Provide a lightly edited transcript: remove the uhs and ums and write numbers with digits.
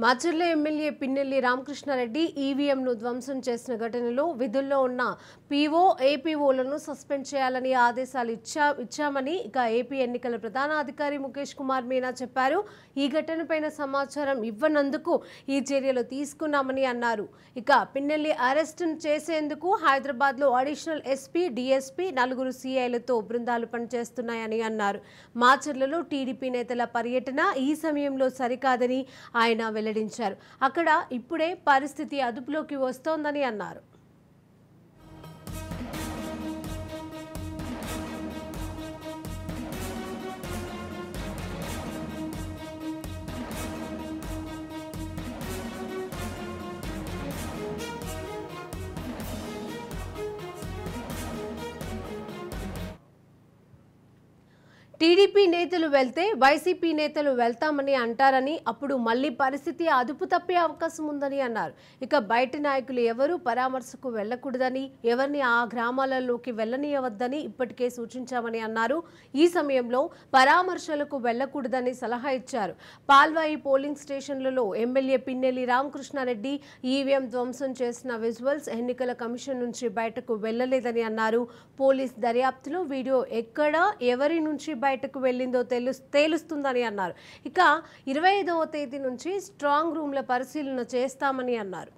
Macherla MLA Pinnelli Ramakrishna Reddy ఈవీఎంను ధ్వంసం చేసిన ఘటనలో విధుల్లో ఉన్న పీఓ ఏపీఓలను సస్పెండ్ చేయాలని ఆదేశాలు ఇచ్చామని ఏపీ ఎన్నికల ప్రధాన అధికారి ముఖేష్ కుమార్ మీనా చెప్పారు. ఈ ఘటనపైన సమాచారం ఇవ్వనందుకు ఈ చర్యలు తీసుకున్నామని అన్నారు. పిన్నెల్లి అరెస్ట్ చేసేందుకు హైదరాబాద్లో అడిషనల్ ఎస్పీ, డీఎస్పీ, 4 సీఐలతో బృందాలు పనిచేస్తున్నాయని అన్నారు. మాచర్లలో టీడీపీ నేతల పర్యటన ఈ సమయంలో సరికాదని ఆయన వెల్లడించారు. అక్కడ ఇప్పుడే పరిస్థితి అదుపులోకి వస్తోందని అన్నారు. టీడీపీ నేతలు వెళ్తే వైసీపీ నేతలు వెళ్తామని అంటారని, అప్పుడు మళ్లీ పరిస్థితి అదుపు తప్పే అవకాశం ఉందని అన్నారు. బయట నాయకులు ఎవరూ పరామర్శకు వెళ్లకూడదని, ఎవరిని ఆ గ్రామాలలోకి వెళ్లనీయవద్దని ఇప్పటికే సూచించామని అన్నారు. ఈ సమయంలో పరామర్శలకు వెళ్లకూడదని సలహా ఇచ్చారు. పాల్వాయి పోలింగ్ స్టేషన్లలో ఎమ్మెల్యే పిన్నెల్లి రామకృష్ణారెడ్డి ఈవీఎం ధ్వంసం చేసిన విజువల్స్ ఎన్నికల కమిషన్ నుంచి బయటకు వెళ్లలేదని అన్నారు. పోలీస్ దర్యాప్తులో వీడియో ఎక్కడ, ఎవరి నుంచి బయటకు వెళ్లిందో తేలుస్తుందని అన్నారు. 25వ తేదీ నుంచి స్ట్రాంగ్ రూమ్ల పరిశీలన చేస్తామని అన్నారు.